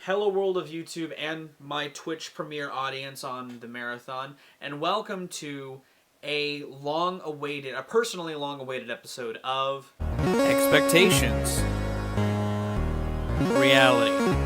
Hello world of YouTube and my Twitch premiere audience on the marathon, and welcome to a personally long-awaited episode of Expectations. Reality.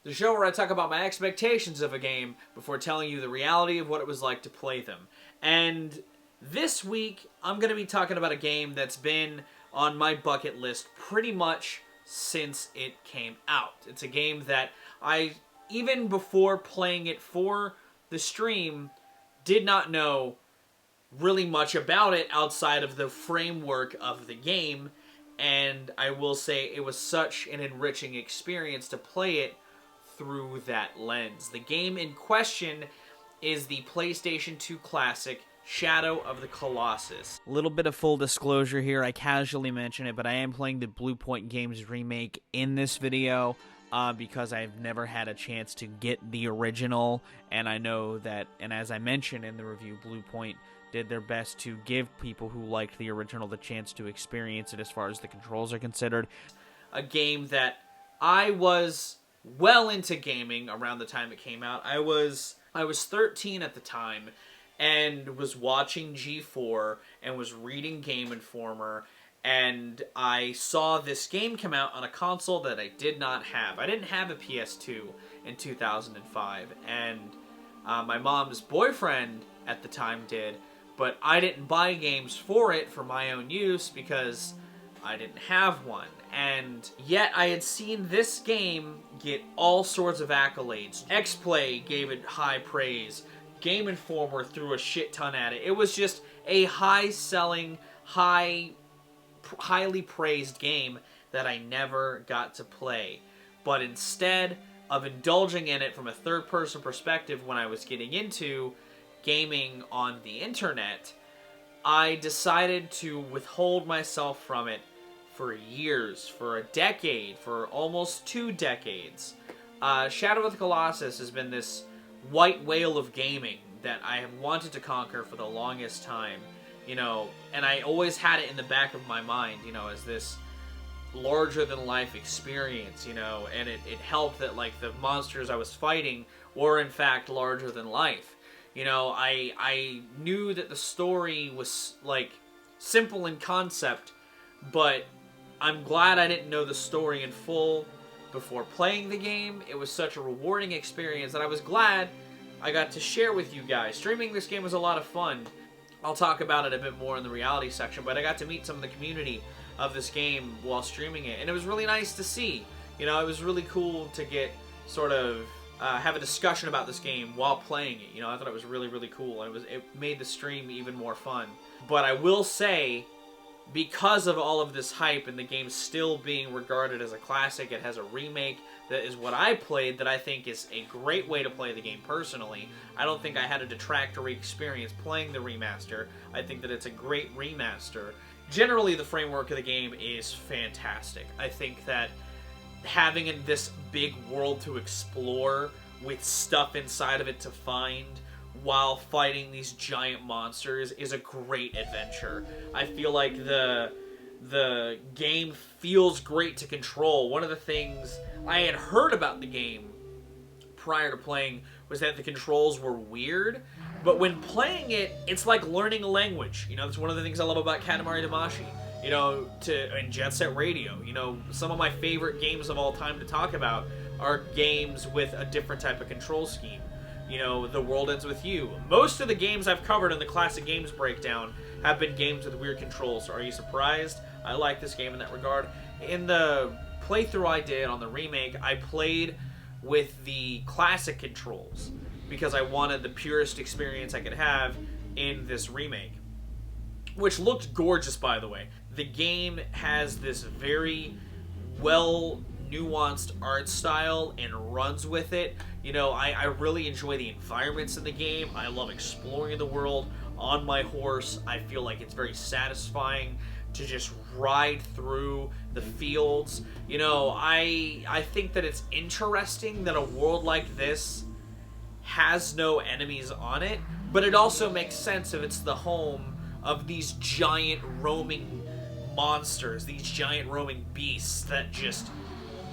The show where I talk about my expectations of a game before telling you the reality of what it was like to play them. And this week, I'm going to be talking about a game that's been on my bucket list pretty much since it came out. It's a game that I, even before playing it for the stream, did not know really much about it outside of the framework of the game, and I will say it was such an enriching experience to play it through that lens. The game in question is the PlayStation 2 classic Shadow of the Colossus. A little bit of full disclosure here, I casually mention it, but I am playing the Blue Point Games remake in this video because I've never had a chance to get the original, and I know that, and as I mentioned in the review, Blue Point did their best to give people who liked the original the chance to experience it as far as the controls are considered. A game that I was well into gaming around the time it came out. I was 13 at the time, and was watching G4 and was reading Game Informer, and I saw this game come out on a console that I did not have. I didn't have a PS2 in 2005, and my mom's boyfriend at the time did, but I didn't buy games for it for my own use because I didn't have one. And yet I had seen this game get all sorts of accolades. X-Play gave it high praise. Game Informer threw a shit ton at it. It was just a high-selling, highly praised game that I never got to play. But instead of indulging in it from a third-person perspective when I was getting into gaming on the internet, I decided to withhold myself from it for years, for a decade, for almost 2 decades. Shadow of the Colossus has been this white whale of gaming that I have wanted to conquer for the longest time, you know, and I always had it in the back of my mind, you know, as this larger-than-life experience, you know, and it helped that, like, the monsters I was fighting were, in fact, larger than life. You know, I knew that the story was, like, simple in concept, but I'm glad I didn't know the story in full before playing the game. It was such a rewarding experience that I was glad I got to share with you guys. Streaming this game was a lot of fun. I'll talk about it a bit more in the reality section, but I got to meet some of the community of this game while streaming it, and it was really nice to see. You know, it was really cool to get sort of have a discussion about this game while playing it. You know, I thought it was really, really cool, and it made the stream even more fun. But I will say, because of all of this hype and the game still being regarded as a classic, it has a remake that is what I played that I think is a great way to play the game personally. I don't think I had a detractory experience playing the remaster. I think that it's a great remaster. Generally, the framework of the game is fantastic. I think that having this big world to explore with stuff inside of it to find while fighting these giant monsters is a great adventure. I feel like the game feels great to control. One of the things I had heard about the game prior to playing was that the controls were weird, but when playing it, it's like learning a language. You know, that's one of the things I love about Katamari Damacy. You know, and Jet Set Radio. You know, some of my favorite games of all time to talk about are games with a different type of control scheme. You know, The World Ends With You. Most of the games I've covered in the Classic Games Breakdown have been games with weird controls. So are you surprised? I like this game in that regard. In the playthrough I did on the remake, I played with the classic controls because I wanted the purest experience I could have in this remake, which looked gorgeous, by the way. The game has this very well nuanced art style and runs with it. You know, I really enjoy the environments in the game. I love exploring the world on my horse. I feel like it's very satisfying to just ride through the fields. You know, I think that it's interesting that a world like this has no enemies on it, but it also makes sense if it's the home of these giant roaming monsters, these giant roaming beasts that just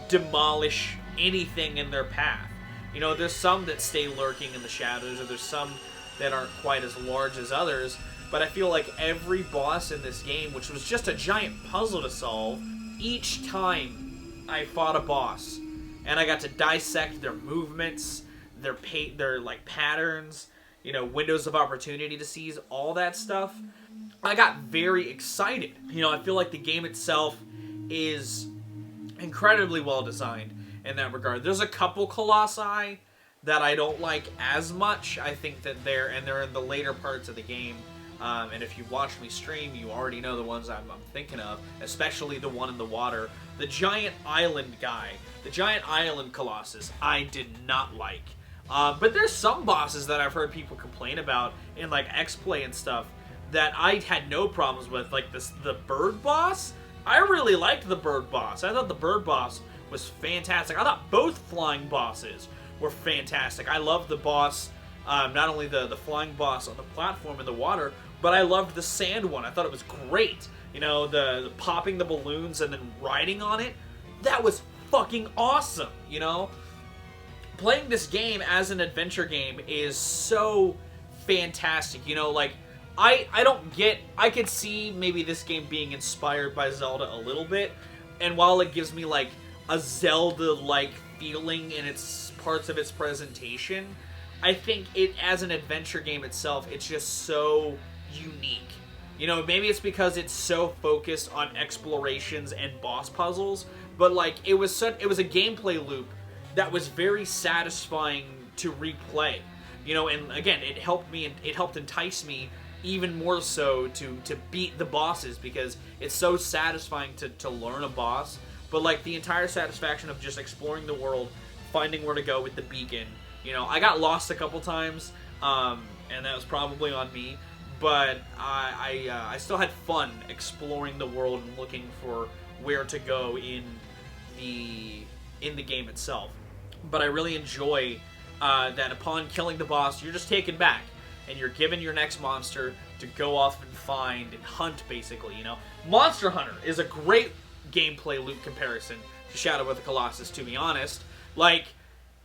demolish anything in their path. You know, there's some that stay lurking in the shadows, or there's some that aren't quite as large as others, but I feel like every boss in this game, which was just a giant puzzle to solve, each time I fought a boss, and I got to dissect their movements, their like patterns, you know, windows of opportunity to seize, all that stuff, I got very excited. You know, I feel like the game itself is incredibly well designed in that regard. There's a couple Colossi that I don't like as much. I think that they're in the later parts of the game. And if you've watched me stream, you already know the ones I'm thinking of, especially the one in the water. The giant island guy, the giant island Colossus, I did not like. But there's some bosses that I've heard people complain about in like X-Play and stuff that I had no problems with, like the bird boss. I really liked the bird boss. I thought the bird boss was fantastic. I thought both flying bosses were fantastic. I loved the boss, not only the flying boss on the platform in the water, but I loved the sand one. I thought it was great. You know, the popping the balloons and then riding on it. That was fucking awesome, you know? Playing this game as an adventure game is so fantastic. You know, like, I could see maybe this game being inspired by Zelda a little bit, and while it gives me, like, a Zelda-like feeling in its parts of its presentation, I think it, as an adventure game itself, it's just so unique. You know, maybe it's because it's so focused on explorations and boss puzzles, but, like, it was a gameplay loop that was very satisfying to replay. You know, and again, it helped entice me even more so to beat the bosses, because it's so satisfying to learn a boss, but like the entire satisfaction of just exploring the world, finding where to go with the beacon. You know, I got lost a couple times, and that was probably on me, but I still had fun exploring the world and looking for where to go in the game itself. But I really enjoy that upon killing the boss, you're just taken back, and you're given your next monster to go off and find and hunt, basically, you know? Monster Hunter is a great gameplay loop comparison to Shadow of the Colossus, to be honest. Like,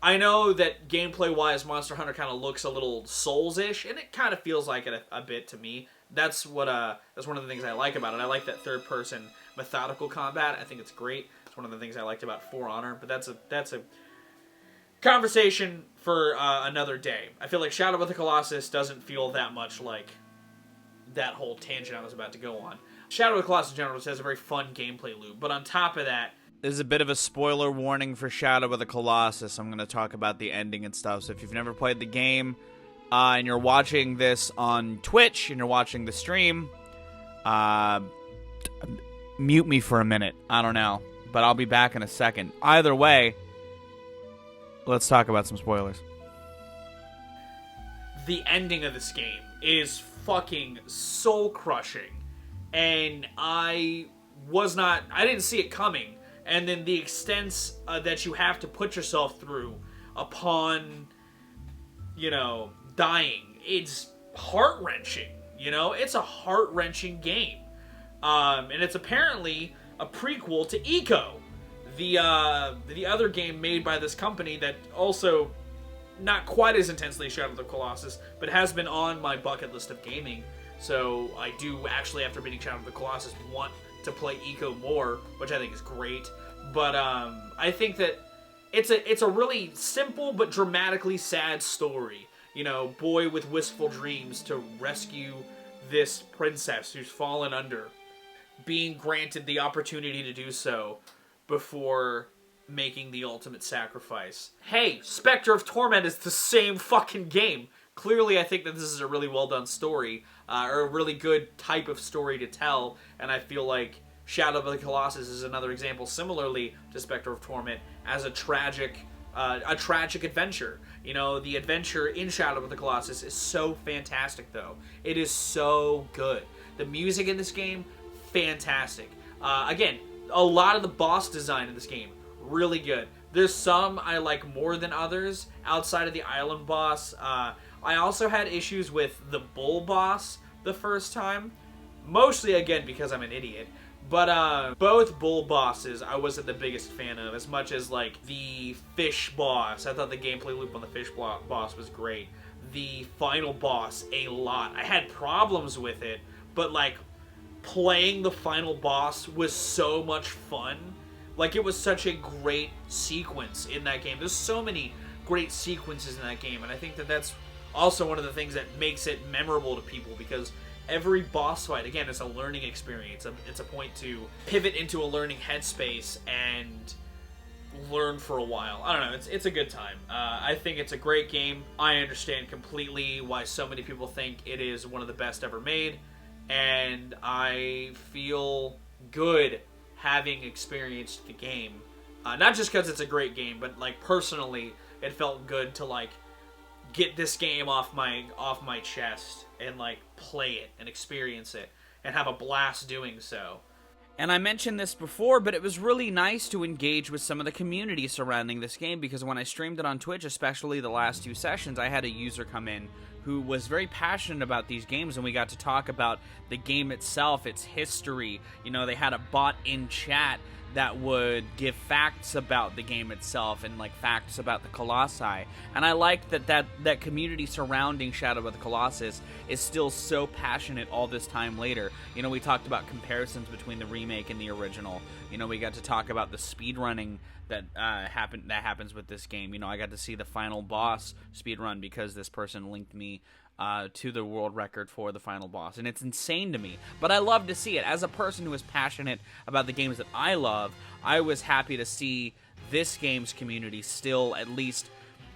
I know that gameplay-wise, Monster Hunter kind of looks a little Souls-ish, and it kind of feels like it a bit to me. That's one of the things I like about it. I like that third-person methodical combat. I think it's great. It's one of the things I liked about For Honor, but that's a conversation for another day. I feel like Shadow of the Colossus doesn't feel that much like that whole tangent I was about to go on. Shadow of the Colossus in general just has a very fun gameplay loop, but on top of that, there's a bit of a spoiler warning for Shadow of the Colossus. I'm going to talk about the ending and stuff, so if you've never played the game, and you're watching this on Twitch, and you're watching the stream, mute me for a minute. I don't know, but I'll be back in a second. Either way, let's talk about some spoilers. The ending of this game is fucking soul-crushing, and I didn't see it coming, and then the extents that you have to put yourself through upon, you know, dying, it's heart-wrenching, you know? It's a heart-wrenching game. And it's apparently a prequel to Eco, the other game made by this company that also, not quite as intensely Shadow of the Colossus, but has been on my bucket list of gaming. So I do actually, after beating Shadow of the Colossus, want to play Eco more, which I think is great. But I think that it's a really simple but dramatically sad story. You know, boy with wistful dreams to rescue this princess who's fallen under, being granted the opportunity to do so before making the ultimate sacrifice. Hey, Spectre of Torment is the same fucking game. Clearly, I think that this is a really well done story, or a really good type of story to tell, and I feel like Shadow of the Colossus is another example, similarly to Spectre of Torment, as a tragic adventure. You know, the adventure in Shadow of the Colossus is so fantastic, though. It is so good. The music in this game, fantastic. Again, a lot of the boss design in this game, really good. There's some I like more than others outside of the island boss. I also had issues with the bull boss the first time, mostly again because I'm an idiot, But both bull bosses I wasn't the biggest fan of, as much as like the fish boss. I thought the gameplay loop on the fish boss was great. The final boss, a lot. I had problems with it, but like playing the final boss was so much fun. Like, it was such a great sequence in that game. There's so many great sequences in that game, and I think that that's also one of the things that makes it memorable to people, because every boss fight, again, is a learning experience. It's a point to pivot into a learning headspace and learn for a while. I don't know, it's a good time. I think it's a great game. I understand completely why so many people think it is one of the best ever made, and I feel good having experienced the game. Not just because it's a great game, but like personally, it felt good to like get this game off my chest and like play it and experience it and have a blast doing so. And I mentioned this before, but it was really nice to engage with some of the community surrounding this game, because when I streamed it on Twitch, especially the last 2 sessions, I had a user come in who was very passionate about these games, and we got to talk about the game itself, its history. You know, they had a bot in chat that would give facts about the game itself and like facts about the Colossi. And I liked that community surrounding Shadow of the Colossus is still so passionate all this time later. You know, we talked about comparisons between the remake and the original. You know, we got to talk about the speedrunning that happens with this game. You know, I got to see the final boss speedrun because this person linked me to the world record for the final boss, and it's insane to me, but I love to see it. As a person who is passionate about the games that I love, I was happy to see this game's community still at least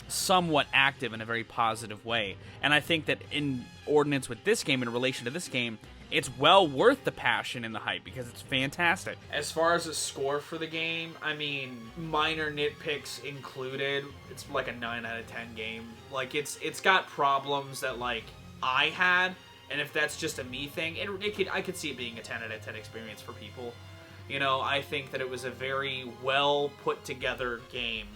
somewhat active in a very positive way. And I think that in ordinance with this game, in relation to this game, it's well worth the passion and the hype, because it's fantastic. As far as a score for the game, I mean, minor nitpicks included, it's like a 9 out of 10 game. Like, it's got problems that, like, I had, and if that's just a me thing, I could see it being a 10 out of 10 experience for people. You know, I think that it was a very well put together game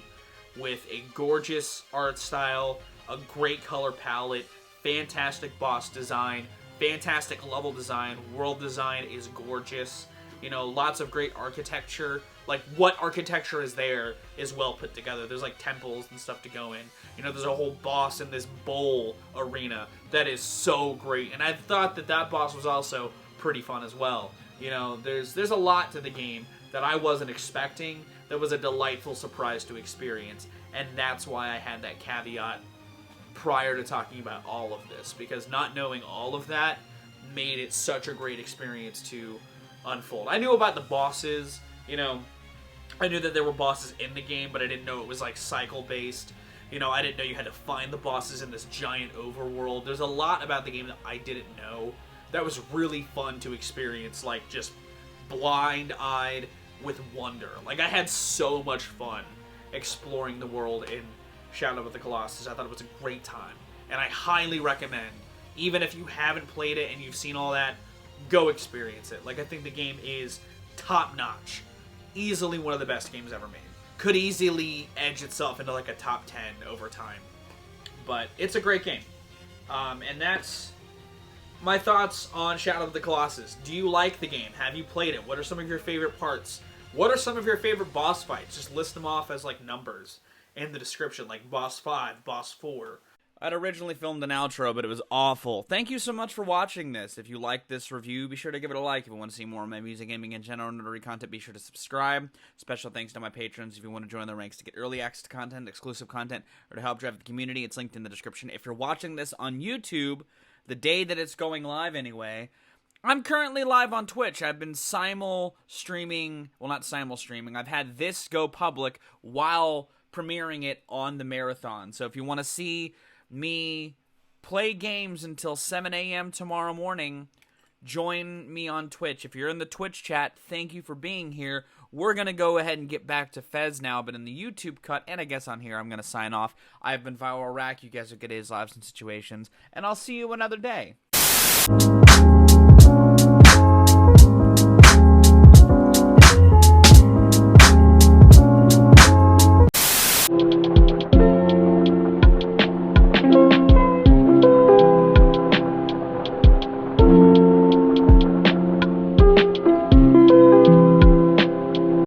with a gorgeous art style, a great color palette, fantastic boss design, fantastic level design, world design is gorgeous. You know, lots of great architecture. Like, what architecture is there is well put together. There's, like, temples and stuff to go in. You know, there's a whole boss in this bowl arena that is so great. And I thought that boss was also pretty fun as well. You know, there's a lot to the game that I wasn't expecting that was a delightful surprise to experience. And that's why I had that caveat prior to talking about all of this, because not knowing all of that made it such a great experience to unfold. I knew about the bosses, you know, I knew that there were bosses in the game, but I didn't know it was like cycle based. You know, I didn't know you had to find the bosses in this giant overworld. There's a lot about the game that I didn't know that was really fun to experience, like just blind-eyed with wonder. Like, I had so much fun exploring the world in Shadow of the Colossus. I thought it was a great time, and I highly recommend, even if you haven't played it and you've seen all that, go experience it. Like, I think the game is top-notch. Easily one of the best games ever made. Could easily edge itself into like a top 10 over time. But it's a great game. And that's my thoughts on Shadow of the Colossus. Do you like the game? Have you played it? What are some of your favorite parts? What are some of your favorite boss fights? Just list them off as like numbers in the description, like boss 5, boss 4. I'd originally filmed an outro, but it was awful. Thank you so much for watching this. If you liked this review, be sure to give it a like. If you want to see more of my music, gaming, and general nerdy content, be sure to subscribe. Special thanks to my patrons. If you want to join the ranks to get early access to content, exclusive content, or to help drive the community, it's linked in the description. If you're watching this on YouTube, the day that it's going live anyway, I'm currently live on Twitch. I've been streaming. Well, not streaming. I've had this go public while premiering it on the marathon. So if you want to see me play games until 7 a.m. tomorrow morning, join me on Twitch. If you're in the Twitch chat, thank you for being here. We're going to go ahead and get back to Fez now, but in the YouTube cut, and I guess on here, I'm going to sign off. I've been Viral Rack. You guys are good at his lives and situations, and I'll see you another day.